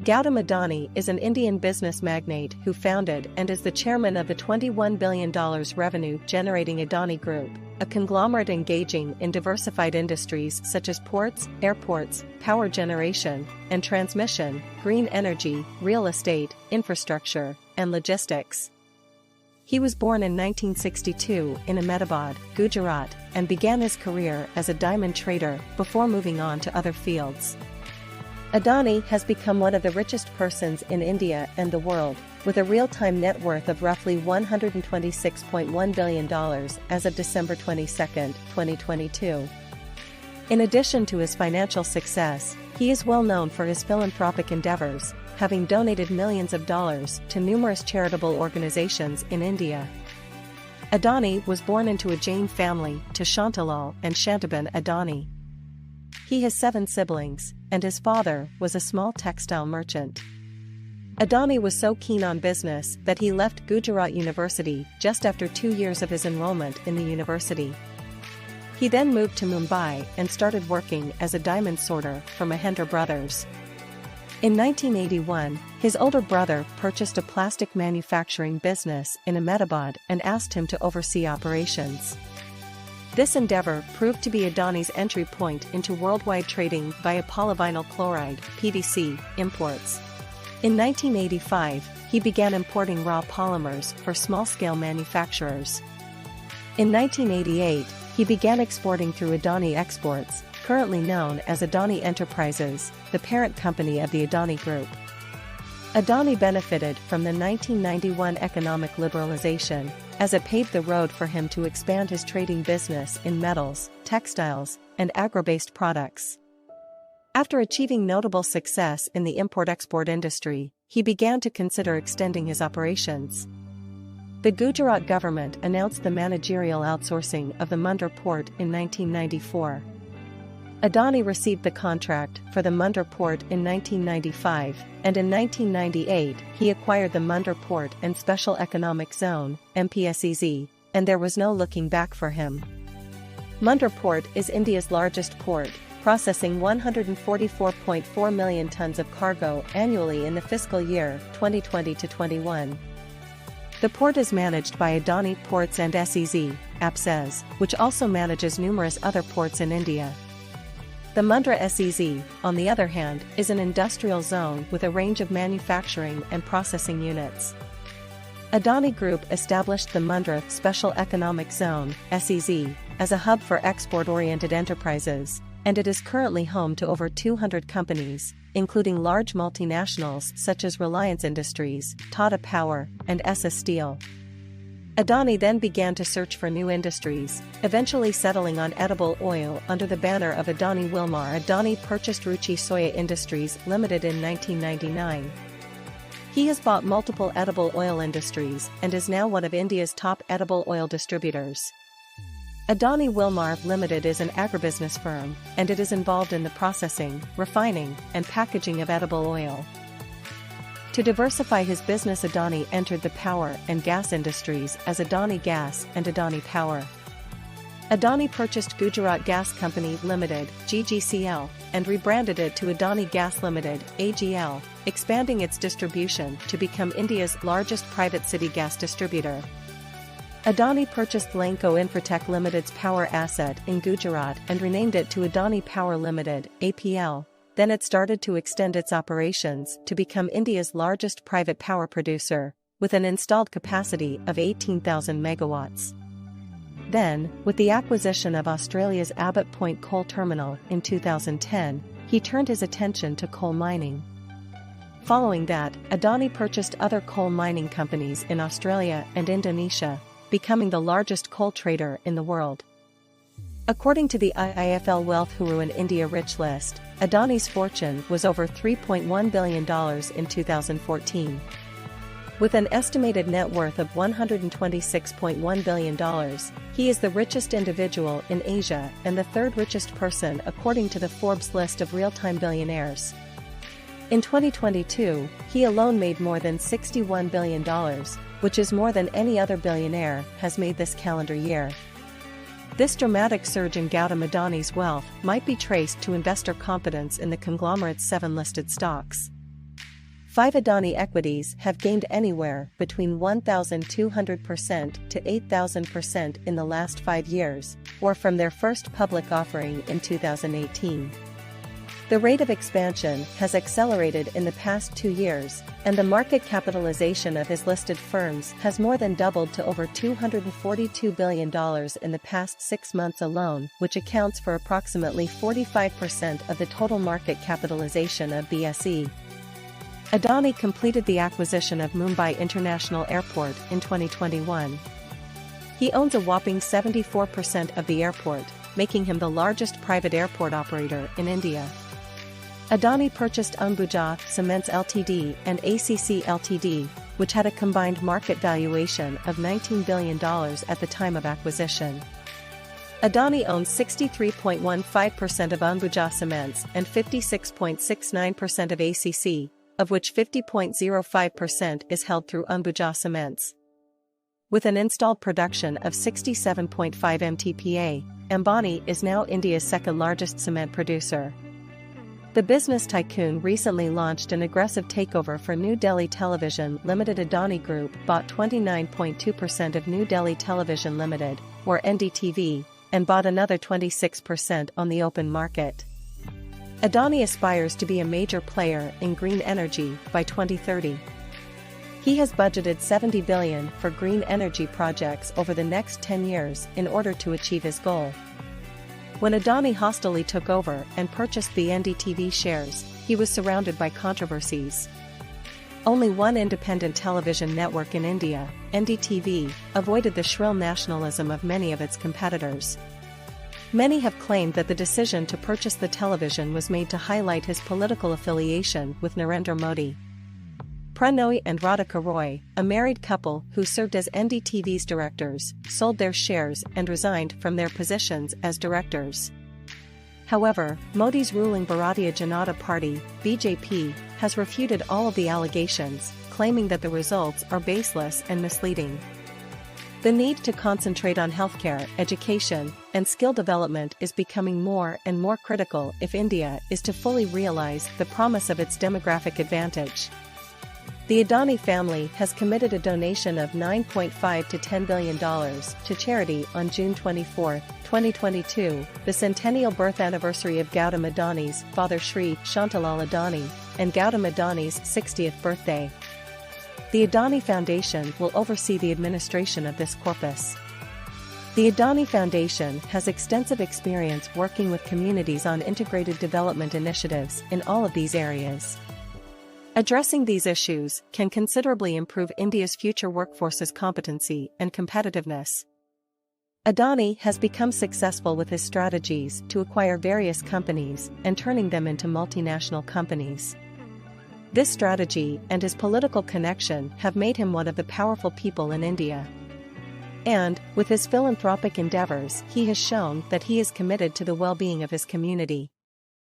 Gautam Adani is an Indian business magnate who founded and is the chairman of the $21 billion revenue-generating Adani Group, a conglomerate engaging in diversified industries such as ports, airports, power generation and transmission, green energy, real estate, infrastructure, and logistics. He was born in 1962 in Ahmedabad, Gujarat, and began his career as a diamond trader before moving on to other fields. Adani has become one of the richest persons in India and the world, with a real-time net worth of roughly $126.1 billion as of December 22, 2022. In addition to his financial success, he is well known for his philanthropic endeavors, having donated millions of dollars to numerous charitable organizations in India. Adani was born into a Jain family to Shantalal and Shantaban Adani. He has 7 siblings, and his father was a small textile merchant. Adani was so keen on business that he left Gujarat University just after 2 years of his enrollment in the university. He then moved to Mumbai and started working as a diamond sorter for Mahendra Brothers. In 1981, his older brother purchased a plastic manufacturing business in Ahmedabad and asked him to oversee operations. This endeavor proved to be Adani's entry point into worldwide trading via polyvinyl chloride (PVC) imports. In 1985, he began importing raw polymers for small-scale manufacturers. In 1988, he began exporting through Adani Exports, currently known as Adani Enterprises, the parent company of the Adani Group. Adani benefited from the 1991 economic liberalization, as it paved the road for him to expand his trading business in metals, textiles, and agro-based products. After achieving notable success in the import-export industry, he began to consider extending his operations. The Gujarat government announced the managerial outsourcing of the Mundra port in 1994. Adani received the contract for the Mundra port in 1995, and in 1998 he acquired the Mundra Port and Special Economic Zone (MPSEZ), and there was no looking back for him. Mundra Port is India's largest port, processing 144.4 million tons of cargo annually in the fiscal year 2020-21. The port is managed by Adani Ports and SEZ, APSEZ, which also manages numerous other ports in India. The Mundra SEZ, on the other hand, is an industrial zone with a range of manufacturing and processing units. Adani Group established the Mundra Special Economic Zone (SEZ) as a hub for export-oriented enterprises, and it is currently home to over 200 companies, including large multinationals such as Reliance Industries, Tata Power, and SS Steel. Adani then began to search for new industries, eventually settling on edible oil under the banner of Adani Wilmar. Adani purchased Ruchi Soya Industries Limited in 1999. He has bought multiple edible oil industries and is now one of India's top edible oil distributors. Adani Wilmar Limited is an agribusiness firm, and it is involved in the processing, refining, and packaging of edible oil. To diversify his business, Adani entered the power and gas industries as Adani Gas and Adani Power. Adani purchased Gujarat Gas Company Limited (GGCL) and rebranded it to Adani Gas Limited (AGL), expanding its distribution to become India's largest private city gas distributor. Adani purchased Lanco Infratech Limited's power asset in Gujarat and renamed it to Adani Power Limited (APL). Then it started to extend its operations to become India's largest private power producer, with an installed capacity of 18,000 megawatts. Then, with the acquisition of Australia's Abbott Point Coal Terminal in 2010, he turned his attention to coal mining. Following that, Adani purchased other coal mining companies in Australia and Indonesia, becoming the largest coal trader in the world. According to the IIFL Wealth Guru in India Rich List, Adani's fortune was over $3.1 billion in 2014. With an estimated net worth of $126.1 billion, he is the richest individual in Asia and the third richest person according to the Forbes list of real-time billionaires. In 2022, he alone made more than $61 billion, which is more than any other billionaire has made this calendar year. This dramatic surge in Gautam Adani's wealth might be traced to investor confidence in the conglomerate's 7 listed stocks. 5 Adani equities have gained anywhere between 1,200% to 8,000% in the last 5 years, or from their first public offering in 2018. The rate of expansion has accelerated in the past 2 years, and the market capitalization of his listed firms has more than doubled to over $242 billion in the past 6 months alone, which accounts for approximately 45% of the total market capitalization of BSE. Adani completed the acquisition of Mumbai International Airport in 2021. He owns a whopping 74% of the airport, making him the largest private airport operator in India. Adani purchased Ambuja Cements Ltd and ACC Ltd, which had a combined market valuation of $19 billion at the time of acquisition. Adani owns 63.15% of Ambuja Cements and 56.69% of ACC, of which 50.05% is held through Ambuja Cements. With an installed production of 67.5 MTPA, Ambani is now India's second-largest cement producer. The business tycoon recently launched an aggressive takeover for New Delhi Television Limited. Adani Group bought 29.2% of New Delhi Television Limited, or NDTV, and bought another 26% on the open market. Adani aspires to be a major player in green energy by 2030. He has budgeted $70 billion for green energy projects over the next 10 years in order to achieve his goal. When Adani hostily took over and purchased the NDTV shares, he was surrounded by controversies. Only one independent television network in India, NDTV, avoided the shrill nationalism of many of its competitors. Many have claimed that the decision to purchase the television was made to highlight his political affiliation with Narendra Modi. Pranoy and Radhika Roy, a married couple who served as NDTV's directors, sold their shares and resigned from their positions as directors. However, Modi's ruling Bharatiya Janata Party, BJP, has refuted all of the allegations, claiming that the results are baseless and misleading. The need to concentrate on healthcare, education, and skill development is becoming more and more critical if India is to fully realize the promise of its demographic advantage. The Adani family has committed a donation of $9.5 to $10 billion to charity on June 24, 2022, the centennial birth anniversary of Gautam Adani's father Shri Shantalal Adani, and Gautam Adani's 60th birthday. The Adani Foundation will oversee the administration of this corpus. The Adani Foundation has extensive experience working with communities on integrated development initiatives in all of these areas. Addressing these issues can considerably improve India's future workforce's competency and competitiveness. Adani has become successful with his strategies to acquire various companies and turning them into multinational companies. This strategy and his political connection have made him one of the powerful people in India. And, with his philanthropic endeavors, he has shown that he is committed to the well-being of his community.